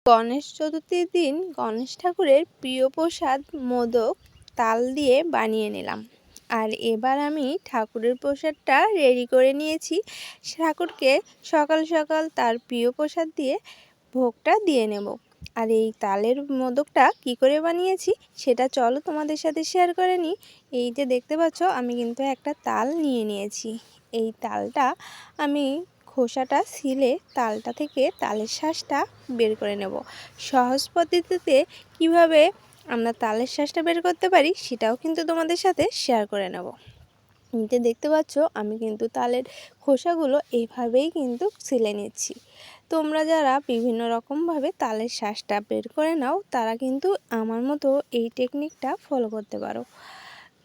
গণেশ চতুর্থীর দিন গণেশ ঠাকুরের প্রিয় প্রসাদ মোদক তাল দিয়ে বানিয়ে নিলাম। আর এবার আমি ঠাকুরের প্রসাদটা রেডি করে নিয়েছি। ঠাকুরকে সকাল সকাল তার প্রিয় প্রসাদ দিয়ে ভোগটা দিয়ে নেব। আর এই তালের মোদকটা কি করে বানিয়েছি সেটা চলো তোমাদের সাথে শেয়ার করে নিই। এই যে দেখতে পাচ্ছ আমি কিন্তু একটা তাল নিয়ে নিয়েছি। এই তালটা আমি খোসাটা ছিলে তালটা থেকে তালের শাঁসটা বের করে নেব। সহজ পদ্ধতিতে কিভাবে আমরা তালের শাঁসটা বের করতে পারি সেটাও কিন্তু তোমাদের সাথে শেয়ার করে নেব। যে দেখতে পাচ্ছ আমি কিন্তু তালের খোসাগুলো এইভাবেই কিন্তু ছিলে নিচ্ছি। তোমরা যারা বিভিন্ন রকমভাবে তালের শাঁসটা বের করে নাও তারা কিন্তু আমার মতো এই টেকনিকটা ফলো করতে পারো।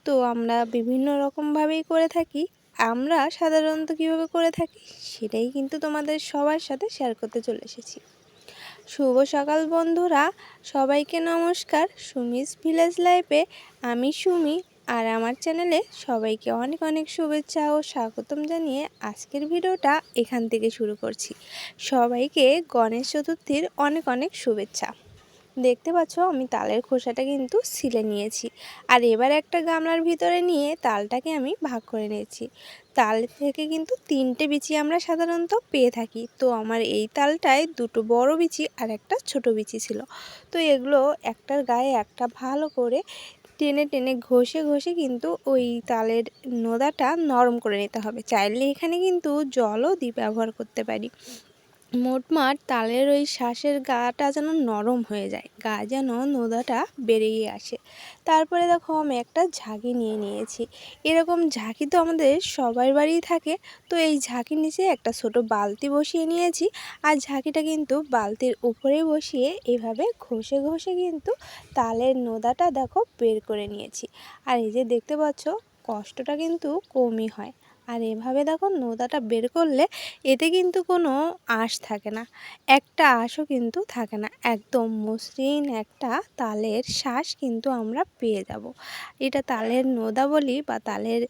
তো আমরা বিভিন্ন রকমভাবেই করে থাকি। আমরা সাধারণত কীভাবে করে থাকি সেটাই কিন্তু তোমাদের সবার সাথে শেয়ার করতে চলে এসেছি। শুভ সকাল বন্ধুরা, সবাইকে নমস্কার। সুমিস ভিলেজ লাইফে আমি সুমি আর আমার চ্যানেলে সবাইকে অনেক অনেক শুভেচ্ছা ও স্বাগতম জানিয়ে আজকের ভিডিওটা এখান থেকে শুরু করছি। সবাইকে গণেশ চতুর্থীর অনেক অনেক শুভেচ্ছা। দেখতে পাচ্ছ আমি তালের খোসাটা কিন্তু ছিলে নিয়েছি। আর এবার একটা গামলার ভিতরে নিয়ে তালটাকে আমি ভাগ করে নিয়েছি। তাল থেকে কিন্তু 3টে বিচি আমরা সাধারণত পেয়ে থাকি। তো আমার এই তালটায় 2টো বড় বিচি আর একটা ছোট বিচি ছিল। তো এগুলো একটার গায়ে একটা ভালো করে টেনে টেনে ঘষে ঘষে কিন্তু ওই তালের নোদাটা নরম করে নিতে হবে। চাইলে এখানে কিন্তু জলও ব্যবহার করতে পারি। মোটমাট তালের ওই শ্বাসের গাটা যেন নরম হয়ে যায়, গা যেন নোদাটা বেরিয়ে আসে। তারপরে দেখো আমি একটা ঝাঁকি নিয়ে নিয়েছি। এরকম ঝাঁকি তো আমাদের সবার বাড়িই থাকে। তো এই ঝাঁকির নিচে একটা ছোট বালতি বসিয়ে নিয়েছি। আর ঝাঁকিটা কিন্তু বালতির উপরে বসিয়ে এভাবে ঘষে ঘষে কিন্তু তালের নোদাটা দেখো বের করে নিয়েছি। আর এই যে দেখতে পাচ্ছ কষ্টটা কিন্তু কমই হয়। আর এভাবে দেখো নোদাটা বের করলে এতে কিন্তু কোনো আঁশ থাকে না, একটা আঁশও কিন্তু থাকে না। একদম মসৃণ একটা তালের শ্বাস কিন্তু আমরা পেয়ে যাব। এটা তালের নোদা বলি বা তালের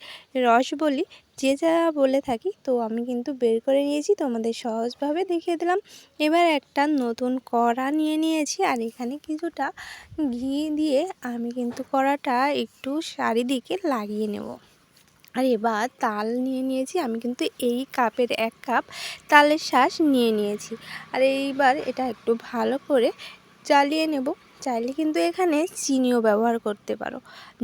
রস বলি, যে যা বলে থাকি। তো আমি কিন্তু বের করে নিয়েছি, তোমাদের সহজভাবে দেখিয়ে দিলাম। এবার একটা নতুন কড়া নিয়ে নিয়েছি আর এখানে কিছুটা ঘি দিয়ে আমি কিন্তু কড়াটা একটু চারিদিকে লাগিয়ে নেব। আর এবার তাল নিয়ে নিয়েছি, আমি কিন্তু এই কাপের 1 কাপ তালের শাঁস নিয়ে নিয়েছি। আর এইবার এটা একটু ভালো করে জ্বালিয়ে নেব। চাইলে কিন্তু এখানে চিনিও ব্যবহার করতে পারো,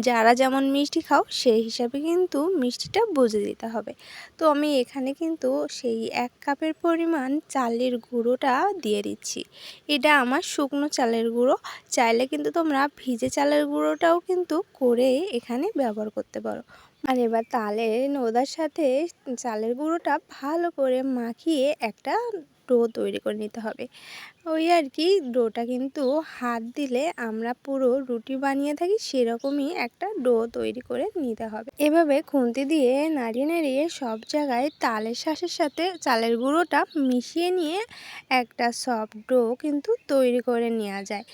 যারা যেমন মিষ্টি খাও সেই হিসাবে কিন্তু মিষ্টিটা বুঝে দিতে হবে। তো আমি এখানে কিন্তু সেই 1 কাপের পরিমাণ চালের গুঁড়োটা দিয়ে দিচ্ছি। এটা আমার শুকনো চালের গুঁড়ো, চাইলে কিন্তু তোমরা ভিজে চালের গুঁড়োটাও কিন্তু করে এখানে ব্যবহার করতে পারো। আর এবার তালের নোদার সাথে চালের গুঁড়োটা ভালো করে মাখিয়ে একটা ডো তৈরি করে নিতে হবে। ওই আর কি, ডোটা কিন্তু হাত দিলে আমরা পুরো রুটি বানিয়ে থাকি সেরকমই একটা ডো তৈরি করে নিতে হবে। এভাবে খুন্তি দিয়ে নাড়িয়ে নাড়িয়ে সব জায়গায় তালের শাঁসের সাথে চালের গুঁড়োটা মিশিয়ে নিয়ে একটা সফট ডো কিন্তু তৈরি করে নেওয়া যায়।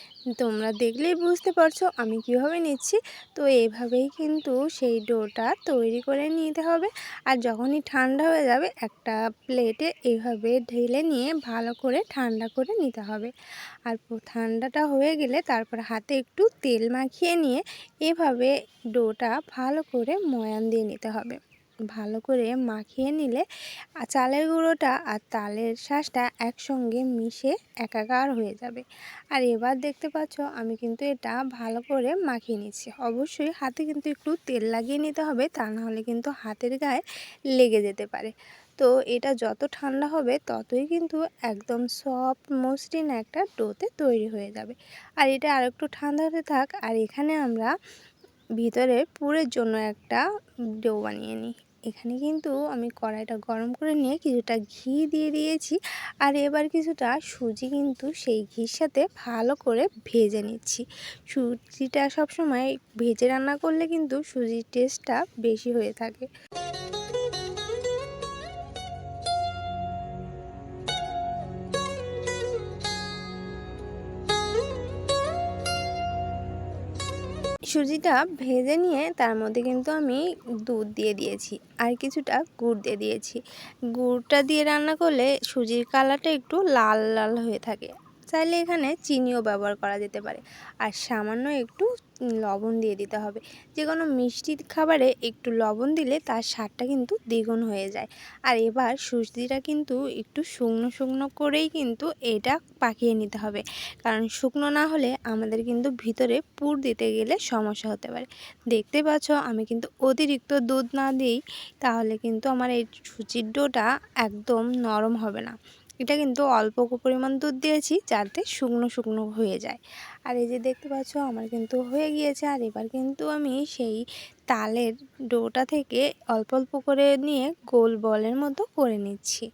তোমরা দেখলেই বুঝতে পারছো আমি কিভাবে নিচ্ছি। তো এইভাবেই কিন্তু সেই ডোটা তৈরি করে নিতে হবে। আর যখনই ঠান্ডা হয়ে যাবে একটা প্লেটে এভাবে ঢেলে নিয়ে ভালো করে ঠান্ডা করে নিতে হবে। আর ঠান্ডাটা হয়ে গেলে তারপর হাতে একটু তেল মাখিয়ে নিয়ে এভাবে ডোটা ভালো করে ময়ান দিয়ে নিতে হবে। ভালো করে মাখিয়ে নিলে চালের গুঁড়োটা আর তালের শাঁসটা একসঙ্গে মিশে একাকার হয়ে যাবে। আর এবার দেখতে পাচ্ছ আমি কিন্তু এটা ভালো করে মাখিয়ে নিচ্ছি। অবশ্যই হাতে কিন্তু একটু তেল লাগিয়ে নিতে হবে, তা না হলে কিন্তু হাতের গায়ে লেগে যেতে পারে। তো এটা যত ঠান্ডা হবে ততই কিন্তু একদম সফট মসৃণ একটা ডোতে তৈরি হয়ে যাবে। আর এটা আরেকটু ঠান্ডা হতে থাক। আর এখানে আমরা ভিতরে পুরের জন্য একটা ডো বানিয়ে নিই। এখানে কিন্তু আমি কড়াইটা গরম করে নিয়ে কিছুটা ঘি দিয়ে দিয়েছি। আর এবার কিছুটা সুজি কিন্তু সেই ঘির সাথে ভালো করে ভেজে নিচ্ছি। সুজিটা সবসময় ভেজে রান্না করলে কিন্তু সুজির টেস্টটা বেশি হয়ে থাকে। সুজিটা ভেজে নিয়ে তার মধ্যে কিন্তু আমি দুধ দিয়ে দিয়েছি আর কিছুটা গুড় দিয়ে দিয়েছি। গুড়টা দিয়ে রান্না করলে সুজির কালারটা একটু লাল লাল হয়ে থাকে। চাইলে এখানে চিনিও ব্যবহার করা যেতে পারে। আর সামান্য একটু লবণ দিয়ে দিতে হবে। যে কোনো মিষ্টি খাবারে একটু লবণ দিলে তার স্বাদটা কিন্তু দ্বিগুণ হয়ে যায়। আর এবার সুজিটা কিন্তু একটু শুকনো শুকনো করেই কিন্তু এটা পাকিয়ে নিতে হবে, কারণ শুকনো না হলে আমাদের কিন্তু ভিতরে পুর দিতে গেলে সমস্যা হতে পারে। দেখতে পাচ্ছ আমি কিন্তু অতিরিক্ত দুধ না দিই, তাহলে কিন্তু আমার এই সুজির ডোটা একদম নরম হবে না। এটা কিন্তু অল্প পরিমাণ দুধ দিয়েছি যাতে শুকনো শুকনো হয়ে যায়। আর এই যে দেখতে পাচ্ছ আমার কিন্তু হয়ে গিয়েছে। আর এবার কিন্তু আমি সেই তালের ডোটা থেকে অল্প অল্প করে নিয়ে গোল বলের মতো করে নিচ্ছি।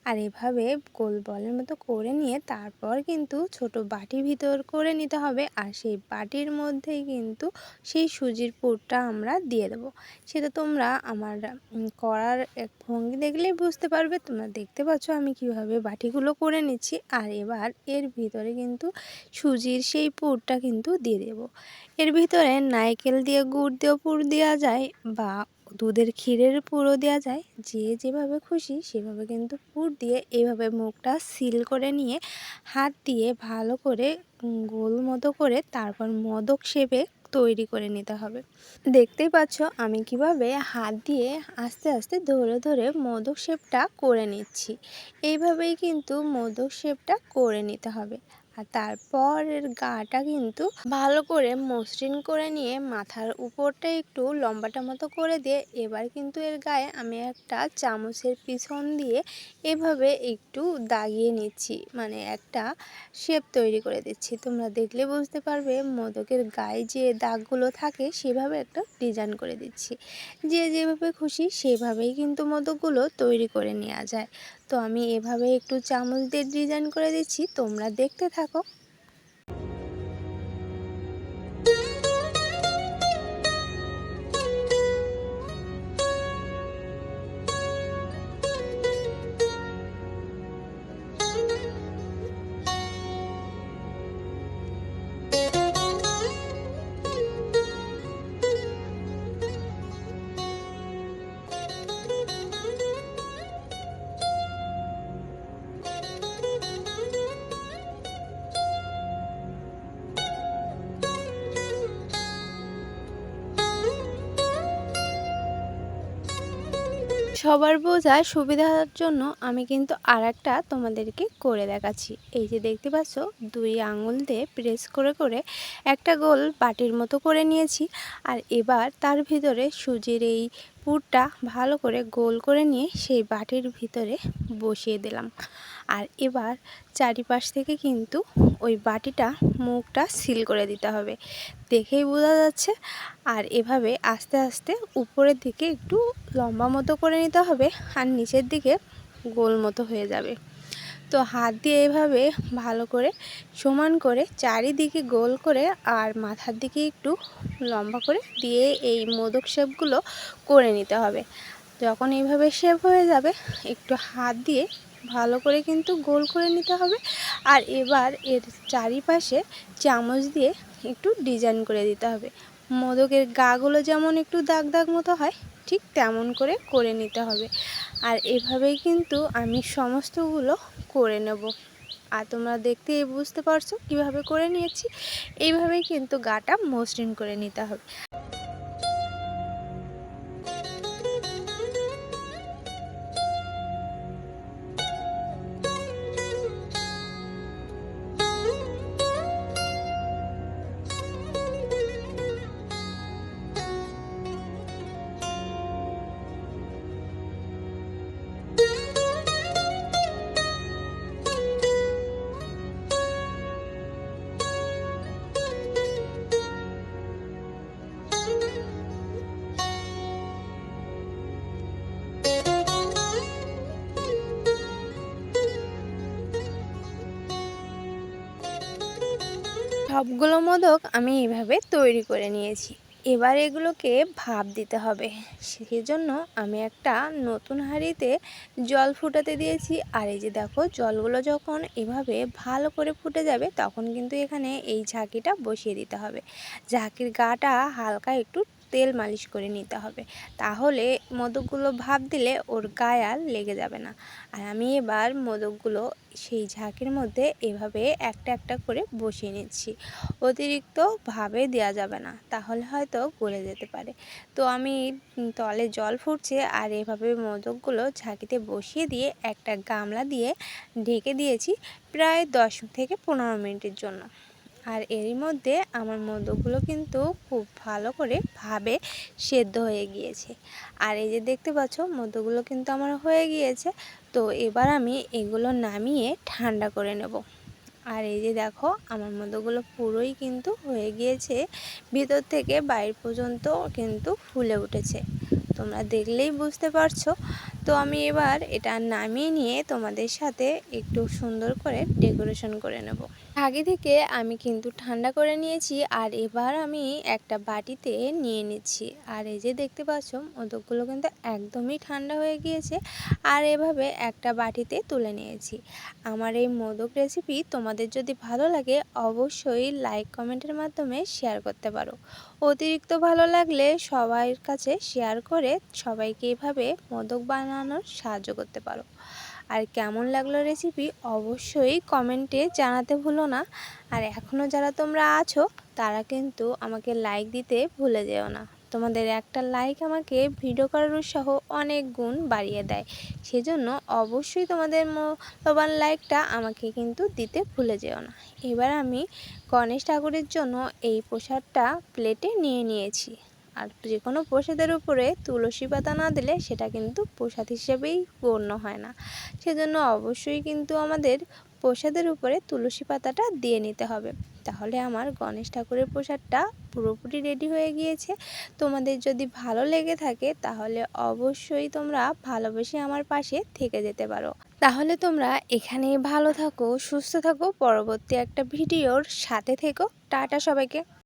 আর এভাবে গোল বলের মতো করে নিয়ে তারপর কিন্তু ছোট বাটির ভিতর করে নিতে হবে। আর সেই বাটির মধ্যেই কিন্তু সেই সুজির পুরটা আমরা দিয়ে দেবো। সেটা তোমরা আমার করার এক ভঙ্গি দেখলেই বুঝতে পারবে। তোমরা দেখতে পাচ্ছ আমি কিভাবে বাটিগুলো করে নিচ্ছি। আর এবার এর ভিতরে কিন্তু সুজির সেই পুরটা কিন্তু দিয়ে দেব। এর ভিতরে নারকেল দিয়ে গুড় দিয়েও পুর দেওয়া যায়, বা দুধের ক্ষীরের পুরও দেওয়া যায়। যে যেভাবে খুশি সেভাবে কিন্তু পুর দিয়ে এইভাবে মুখটা সিল করে নিয়ে হাত দিয়ে ভালো করে গোল মতো করে তারপর মোদক শেপে তৈরি করে নিতে হবে। দেখতেই পাচ্ছ আমি কিভাবে হাত দিয়ে আস্তে আস্তে ধরে ধরে মোদক শেপটা করে নিচ্ছি। এইভাবেই কিন্তু মোদক শেপটা করে নিতে হবে। আর তারপরের গাটা কিন্তু ভালো করে মসৃণ করে নিয়ে মাথার উপরটা একটু লম্বাটা মতো করে দিয়ে এবার কিন্তু এর গায়ে আমি একটা চামচের পিছন দিয়ে এভাবে একটু দাগিয়ে নিচ্ছি, মানে একটা শেপ তৈরি করে দিচ্ছি। তোমরা দেখলে বুঝতে পারবে মোদকের গায়ে যে দাগগুলো থাকে সেভাবে একটা ডিজাইন করে দিচ্ছি। যে যেভাবে খুশি সেভাবেই কিন্তু মোদকগুলো তৈরি করে নেওয়া যায়। তো আমি এভাবে একটু চামচ দিয়ে ডিজাইন করে দিচ্ছি, তোমরা দেখতে থাকো। সবার বোঝার সুবিধার জন্য আমি কিন্তু আরেকটা তোমাদেরকে করে দেখাচ্ছি। এই যে দেখতে পাচ্ছ 2 আঙুল দিয়ে প্রেস করে করে একটা গোল বাটির মতো করে নিয়েছি। আর এবার তার ভিতরে সুজির এই পুরটা ভালো করে গোল করে নিয়ে সেই বাটির ভিতরে বসিয়ে দিলাম। আর এবার চারিপাশ থেকে কিন্তু ওই বাটিটা মুখটা সিল করে দিতে হবে, দেখেই বোঝা যাচ্ছে। আর এভাবে আস্তে আস্তে উপরের দিকে একটু লম্বা মতো করে নিতে হবে, আর নিচের দিকে গোল মতো হয়ে যাবে। তো হাত দিয়ে এভাবে ভালো করে সমান করে চারিদিকে গোল করে আর মাথার দিকে একটু লম্বা করে দিয়ে এই মোদক শেপগুলো করে নিতে হবে। যখন এইভাবে শেপ হয়ে যাবে একটু হাত দিয়ে ভালো করে কিন্তু গোল করে নিতে হবে। আর এবার এর চারিপাশে চামচ দিয়ে একটু ডিজাইন করে দিতে হবে। মোদকের গাগুলো যেমন একটু দাগ দাগ মতো হয় ঠিক তেমন করে করে নিতে হবে। আর এভাবেই কিন্তু আমি সমস্তগুলো করে নেব। আর তোমরা দেখতে বুঝতে পারছো কিভাবে করে নিয়েছি। এইভাবেই কিন্তু গাটা মসৃণ করে নিতে হবে। সবগুলো মোদক আমি এইভাবে তৈরি করে নিয়েছি। এবার এগুলোকে ভাপ দিতে হবে। সেজন্য আমি একটা নতুন হাঁড়িতে জল ফুটাতে দিয়েছি। আর এই যে দেখো জলগুলো যখন এভাবে ভালো করে ফুটে যাবে তখন কিন্তু এখানে এই ঝাঁকিটা বসিয়ে দিতে হবে। ঝাঁকির গাটা হালকা একটু তেল মালিশ করে নিতে হবে, তাহলে মোদকগুলো ভাপ দিলে ওর গায়ে আর লেগে যাবে না। আর আমি এবার মোদকগুলো সেই ঝাঁকির মধ্যে এভাবে একটা একটা করে বসিয়ে নিচ্ছি। অতিরিক্ত ভাবে দেওয়া যাবে না, তাহলে হয়তো গলে যেতে পারে। তো আমি তলে জল ফুটছে আর এভাবে মোদকগুলো ঝাঁকিতে বসিয়ে দিয়ে একটা গামলা দিয়ে ঢেকে দিয়েছি প্রায় 10 থেকে 15 মিনিটের জন্য। আর এরই মধ্যে আমার মোদকগুলো কিন্তু খুব ভালো করে ভাবে সেদ্ধ হয়ে গিয়েছে। আর এই যে দেখতে পাচ্ছ মোদকগুলো কিন্তু আমার হয়ে গিয়েছে। তো এবার আমি এগুলো নামিয়ে ঠান্ডা করে নেব। আর এই যে দেখো আমার মোদকগুলো পুরোই কিন্তু হয়ে গিয়েছে, ভিতর থেকে বাইরে পর্যন্ত কিন্তু ফুলে উঠেছে, তোমরা দেখলেই বুঝতে পারছো। তো আমি এবার এটা নামিয়ে নিয়ে তোমাদের সাথে একটু সুন্দর করে ডেকোরেশন করে নেব। আগে থেকে আমি কিন্তু ঠান্ডা করে নিয়েছি আর এবার আমি একটা বাটিতে নিয়ে নিচ্ছি। আর এই যে দেখতে পাচ্ছ মোদকগুলো কিন্তু একদমই ঠান্ডা হয়ে গিয়েছে আর এভাবে একটা বাটিতে তুলে নিয়েছি। আমার এই মোদক রেসিপি তোমাদের যদি ভালো লাগে অবশ্যই লাইক কমেন্টের মাধ্যমে শেয়ার করতে পারো। অতিরিক্ত ভালো লাগলে সবার কাছে শেয়ার করে সবাইকে এভাবে মোদক বানানোর সাহায্য করতে পারো। আর কেমন লাগলো রেসিপি অবশ্যই কমেন্টে জানাতে ভুলো না। আর এখনও যারা তোমরা আছো তারা কিন্তু আমাকে লাইক দিতে ভুলে যেও না। তোমাদের একটা লাইক আমাকে ভিডিও করার উৎসাহ অনেক গুণ বাড়িয়ে দেয়, সেজন্য অবশ্যই তোমাদের মূল্যবান লাইকটা আমাকে কিন্তু দিতে ভুলে যেও না। এবার আমি গণেশ ঠাকুরের জন্য এই প্রসাদটা প্লেটে নিয়ে নিয়েছি। আর যে কোনো প্রসাদের উপরে তুলসী পাতা না দিলে সেটা কিন্তু প্রসাদ হিসেবেই গণ্য হয় না, সেজন্য অবশ্যই কিন্তু আমাদের প্রসাদের উপরে তুলসী পাতাটা দিয়ে নিতে হবে। তাহলে আমার গণেশ ঠাকুরের প্রসাদটা পুরোপুরি রেডি হয়ে গিয়েছে। তোমাদের যদি ভালো লেগে থাকে তাহলে অবশ্যই তোমরা ভালোবেসে আমার পাশে থেকে যেতে পারো। তাহলে তোমরা এখানেই ভালো থাকো, সুস্থ থাকো, পরবর্তী একটা ভিডিওর সাথে থেকো। টাটা সবাইকে।